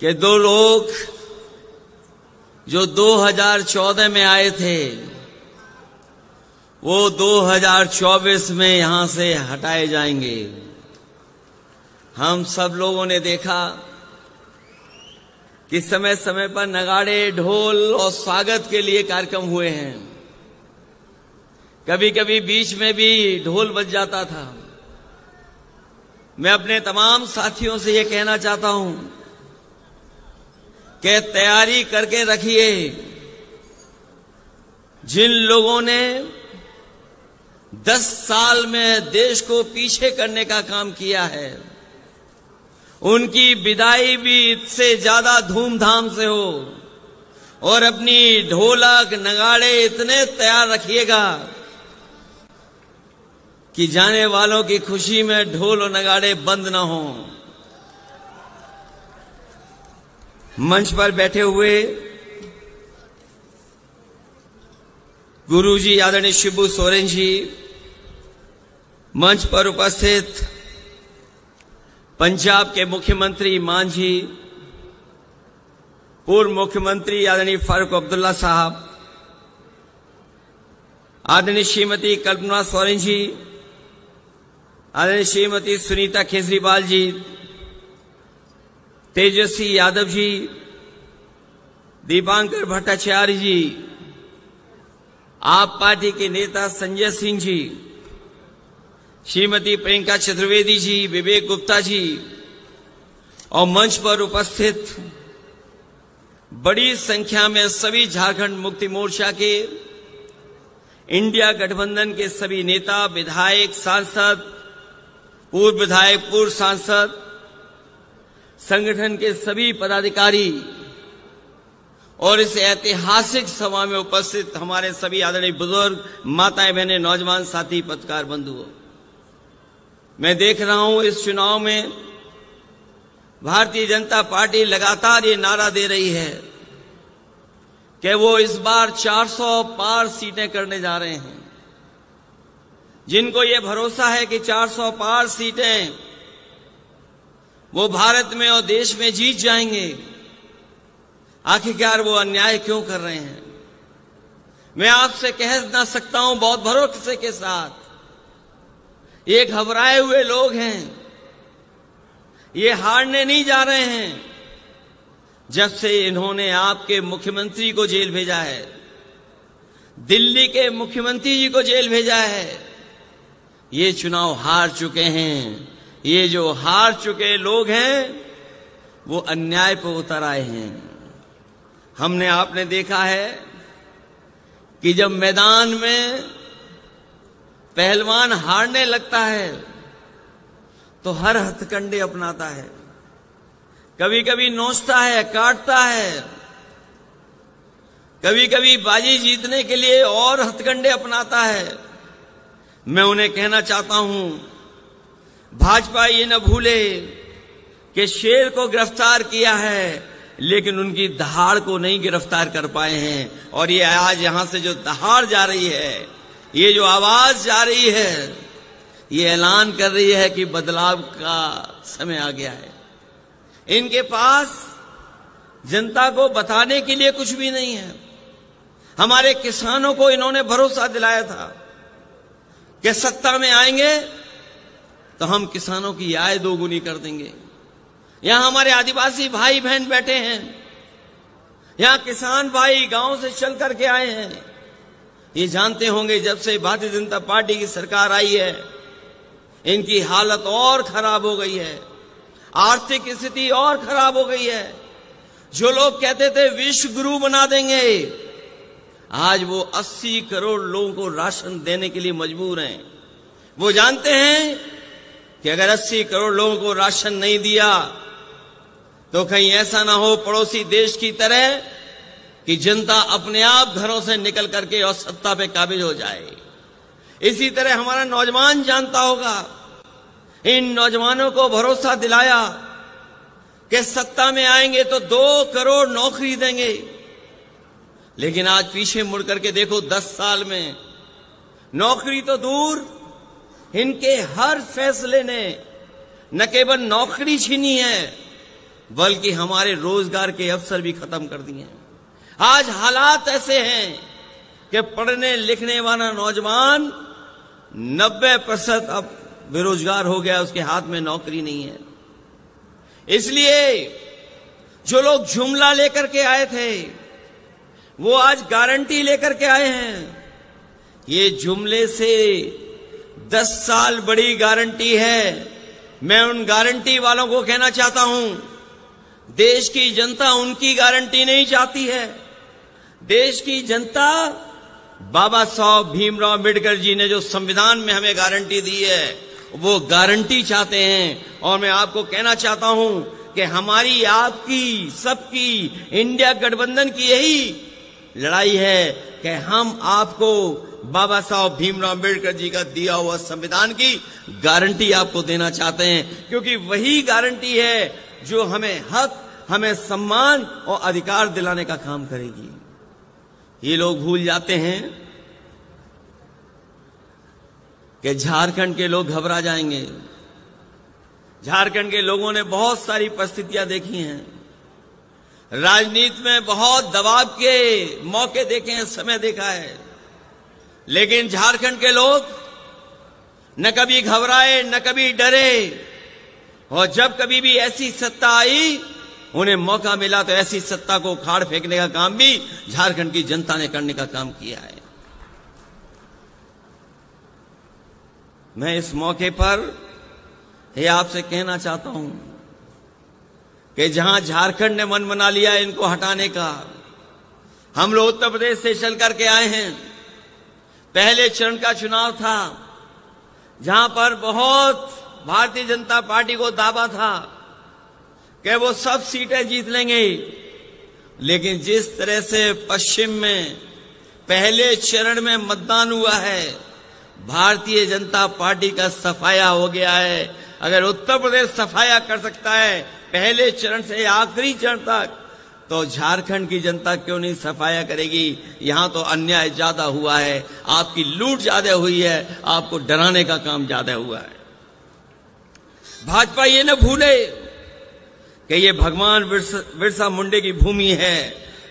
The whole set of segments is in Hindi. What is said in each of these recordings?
कि दो लोग जो 2014 में आए थे वो 2024 में यहां से हटाए जाएंगे। हम सब लोगों ने देखा कि समय समय पर नगाड़े, ढोल और स्वागत के लिए कार्यक्रम हुए हैं। कभी कभी बीच में भी ढोल बज जाता था। मैं अपने तमाम साथियों से ये कहना चाहता हूं कि तैयारी करके रखिए। जिन लोगों ने 10 साल में देश को पीछे करने का काम किया है, उनकी विदाई भी इससे ज्यादा धूमधाम से हो और अपनी ढोलक नगाड़े इतने तैयार रखिएगा कि जाने वालों की खुशी में ढोल और नगाड़े बंद न हो। मंच पर बैठे हुए गुरुजी आदरणीय शिबू सोरेन जी, मंच पर उपस्थित पंजाब के मुख्यमंत्री मान जी, पूर्व मुख्यमंत्री आदरणीय फारूक अब्दुल्ला साहब, आदरणीय श्रीमती कल्पना सोरेन जी, आदरणीय श्रीमती सुनीता केजरीवाल जी, तेजस्वी यादव जी, दीपांकर भट्टाचार्य जी, आप पार्टी के नेता संजय सिंह जी, श्रीमती प्रियंका चतुर्वेदी जी, विवेक गुप्ता जी और मंच पर उपस्थित बड़ी संख्या में सभी झारखंड मुक्ति मोर्चा के, इंडिया गठबंधन के सभी नेता, विधायक, सांसद, पूर्व विधायक, पूर्व सांसद, संगठन के सभी पदाधिकारी और इस ऐतिहासिक सभा में उपस्थित हमारे सभी आदरणीय बुजुर्ग, माताएं, बहनें, नौजवान साथी, पत्रकार बंधुओं, मैं देख रहा हूं इस चुनाव में भारतीय जनता पार्टी लगातार ये नारा दे रही है कि वो इस बार 400 पार सीटें करने जा रहे हैं। जिनको ये भरोसा है कि 400 पार सीटें वो भारत में और देश में जीत जाएंगे, आखिरकार वो अन्याय क्यों कर रहे हैं? मैं आपसे कह ना सकता हूं बहुत भरोसे के साथ, ये घबराए हुए लोग हैं, ये हारने नहीं जा रहे हैं। जब से इन्होंने आपके मुख्यमंत्री को जेल भेजा है, दिल्ली के मुख्यमंत्री जी को जेल भेजा है, ये चुनाव हार चुके हैं। ये जो हार चुके लोग हैं वो अन्याय पर उतर आए हैं। हमने आपने देखा है कि जब मैदान में पहलवान हारने लगता है तो हर हथकंडे अपनाता है, कभी कभी नोचता है, काटता है, कभी कभी बाजी जीतने के लिए और हथकंडे अपनाता है। मैं उन्हें कहना चाहता हूं, भाजपा ये न भूले कि शेर को गिरफ्तार किया है लेकिन उनकी दहाड़ को नहीं गिरफ्तार कर पाए हैं। और ये आज यहां से जो दहाड़ जा रही है, ये जो आवाज जा रही है, ये ऐलान कर रही है कि बदलाव का समय आ गया है। इनके पास जनता को बताने के लिए कुछ भी नहीं है। हमारे किसानों को इन्होंने भरोसा दिलाया था कि सत्ता में आएंगे तो हम किसानों की आय दोगुनी कर देंगे। यहां हमारे आदिवासी भाई बहन बैठे हैं, यहां किसान भाई गांव से चल करके आए हैं। ये जानते होंगे जब से भारतीय जनता पार्टी की सरकार आई है इनकी हालत और खराब हो गई है, आर्थिक स्थिति और खराब हो गई है। जो लोग कहते थे विश्व गुरु बना देंगे, आज वो 80 करोड़ लोगों को राशन देने के लिए मजबूर हैं। वो जानते हैं कि अगर 80 करोड़ लोगों को राशन नहीं दिया तो कहीं ऐसा ना हो पड़ोसी देश की तरह कि जनता अपने आप घरों से निकल करके और सत्ता पे काबिज हो जाए। इसी तरह हमारा नौजवान जानता होगा, इन नौजवानों को भरोसा दिलाया कि सत्ता में आएंगे तो 2 करोड़ नौकरी देंगे। लेकिन आज पीछे मुड़ करके देखो, 10 साल में नौकरी तो दूर, इनके हर फैसले ने न केवल नौकरी छीनी है, बल्कि हमारे रोजगार के अवसर भी खत्म कर दिए हैं। आज हालात ऐसे हैं कि पढ़ने लिखने वाला नौजवान 90% अब बेरोजगार हो गया, उसके हाथ में नौकरी नहीं है। इसलिए जो लोग जुमला लेकर के आए थे वो आज गारंटी लेकर के आए हैं। ये जुमले से 10 साल बड़ी गारंटी है। मैं उन गारंटी वालों को कहना चाहता हूं, देश की जनता उनकी गारंटी नहीं चाहती है। देश की जनता बाबा साहब भीमराव अम्बेडकर जी ने जो संविधान में हमें गारंटी दी है वो गारंटी चाहते हैं। और मैं आपको कहना चाहता हूं कि हमारी, आपकी, सबकी, इंडिया गठबंधन की यही लड़ाई है कि हम आपको बाबा साहब भीमराव अम्बेडकर जी का दिया हुआ संविधान की गारंटी आपको देना चाहते हैं, क्योंकि वही गारंटी है जो हमें हक, हमें सम्मान और अधिकार दिलाने का काम करेगी। ये लोग भूल जाते हैं कि झारखंड के लोग घबरा जाएंगे। झारखंड के लोगों ने बहुत सारी परिस्थितियां देखी हैं, राजनीति में बहुत दबाव के मौके देखे हैं, समय देखा है, लेकिन झारखंड के लोग न कभी घबराए न कभी डरे। और जब कभी भी ऐसी सत्ता आई, उन्हें मौका मिला तो ऐसी सत्ता को उखाड़ फेंकने का काम भी झारखंड की जनता ने करने का काम किया है। मैं इस मौके पर यह आपसे कहना चाहता हूं कि जहां झारखंड ने मन बना लिया इनको हटाने का, हम लोग उत्तर प्रदेश से चल करके आए हैं। पहले चरण का चुनाव था जहां पर बहुत भारतीय जनता पार्टी को दावा था कि वो सब सीटें जीत लेंगे, लेकिन जिस तरह से पश्चिम में पहले चरण में मतदान हुआ है, भारतीय जनता पार्टी का सफाया हो गया है। अगर उत्तर प्रदेश सफाया कर सकता है पहले चरण से आखिरी चरण तक, तो झारखंड की जनता क्यों नहीं सफाया करेगी। यहां तो अन्याय ज्यादा हुआ है, आपकी लूट ज्यादा हुई है, आपको डराने का काम ज्यादा हुआ है। भाजपा ये न भूले कि ये भगवान बिरसा मुंडे की भूमि है,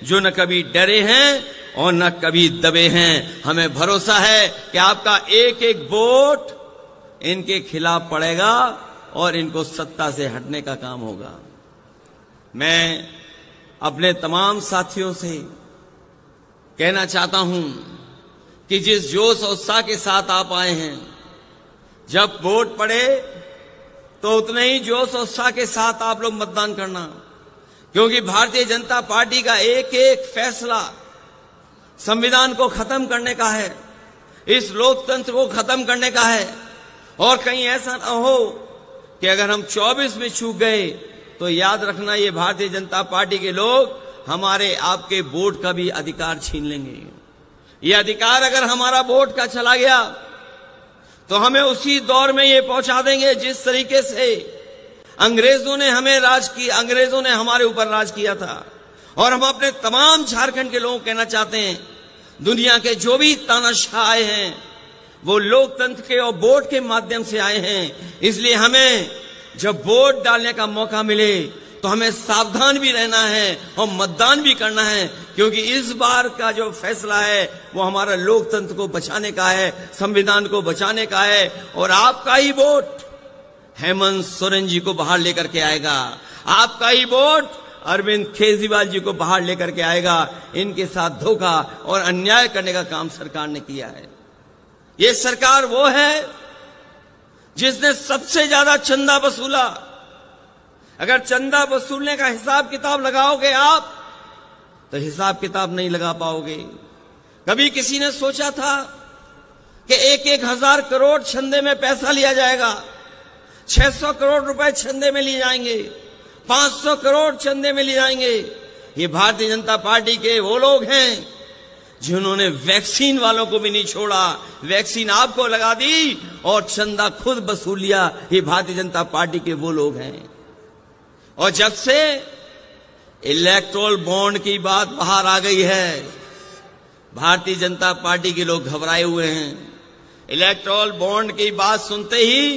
जो न कभी डरे हैं और न कभी दबे हैं। हमें भरोसा है कि आपका एक एक वोट इनके खिलाफ पड़ेगा और इनको सत्ता से हटने का काम होगा। मैं अपने तमाम साथियों से कहना चाहता हूं कि जिस जोश और उत्साह के साथ आप आए हैं, जब वोट पड़े तो उतने ही जोश और उत्साह के साथ आप लोग मतदान करना, क्योंकि भारतीय जनता पार्टी का एक एक फैसला संविधान को खत्म करने का है, इस लोकतंत्र को खत्म करने का है। और कहीं ऐसा ना हो कि अगर हम 24 में चूक गए तो याद रखना, ये भारतीय जनता पार्टी के लोग हमारे आपके वोट का भी अधिकार छीन लेंगे। ये अधिकार अगर हमारा वोट का चला गया तो हमें उसी दौर में ये पहुंचा देंगे जिस तरीके से अंग्रेजों ने हमें राज किया, अंग्रेजों ने हमारे ऊपर राज किया था। और हम अपने तमाम झारखंड के लोगों को कहना चाहते हैं, दुनिया के जो भी तानाशाह आए हैं वो लोकतंत्र के और वोट के माध्यम से आए हैं। इसलिए हमें जब वोट डालने का मौका मिले तो हमें सावधान भी रहना है और मतदान भी करना है, क्योंकि इस बार का जो फैसला है वो हमारा लोकतंत्र को बचाने का है, संविधान को बचाने का है। और आपका ही वोट हेमंत सोरेन जी को बाहर लेकर के आएगा, आपका ही वोट अरविंद केजरीवाल जी को बाहर लेकर के आएगा। इनके साथ धोखा और अन्याय करने का काम सरकार ने किया है। ये सरकार वो है जिसने सबसे ज्यादा चंदा वसूला। अगर चंदा वसूलने का हिसाब किताब लगाओगे आप तो हिसाब किताब नहीं लगा पाओगे। कभी किसी ने सोचा था कि 1,000 करोड़ चंदे में पैसा लिया जाएगा, 600 करोड़ रुपए चंदे में लिए जाएंगे, 500 करोड़ चंदे में लिए जाएंगे। ये भारतीय जनता पार्टी के वो लोग हैं जिन्होंने वैक्सीन वालों को भी नहीं छोड़ा, वैक्सीन आपको लगा दी और चंदा खुद वसूल लिया। ये भारतीय जनता पार्टी के वो लोग हैं। और जब से इलेक्टोरल बॉन्ड की बात बाहर आ गई है, भारतीय जनता पार्टी के लोग घबराए हुए हैं। इलेक्टोरल बॉन्ड की बात सुनते ही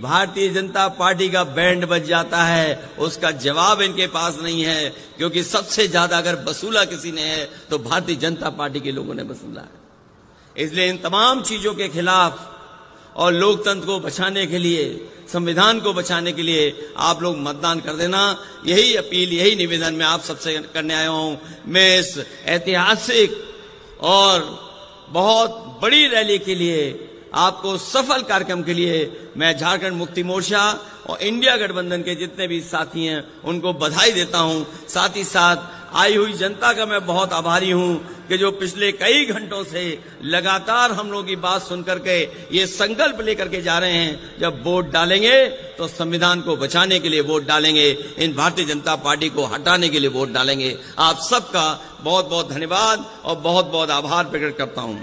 भारतीय जनता पार्टी का बैंड बज जाता है, उसका जवाब इनके पास नहीं है, क्योंकि सबसे ज्यादा अगर वसूला किसी ने है तो भारतीय जनता पार्टी के लोगों ने वसूला है। इसलिए इन तमाम चीजों के खिलाफ और लोकतंत्र को बचाने के लिए, संविधान को बचाने के लिए आप लोग मतदान कर देना। यही अपील, यही निवेदन मैं आप सबसे करने आया हूं। मैं इस ऐतिहासिक और बहुत बड़ी रैली के लिए, आपको सफल कार्यक्रम के लिए मैं झारखंड मुक्ति मोर्चा और इंडिया गठबंधन के जितने भी साथी हैं उनको बधाई देता हूं। साथ ही साथ आई हुई जनता का मैं बहुत आभारी हूं कि जो पिछले कई घंटों से लगातार हम लोगों की बात सुनकर के ये संकल्प लेकर के जा रहे हैं, जब वोट डालेंगे तो संविधान को बचाने के लिए वोट डालेंगे, इन भारतीय जनता पार्टी को हटाने के लिए वोट डालेंगे। आप सबका बहुत बहुत धन्यवाद और बहुत बहुत आभार प्रकट करता हूं।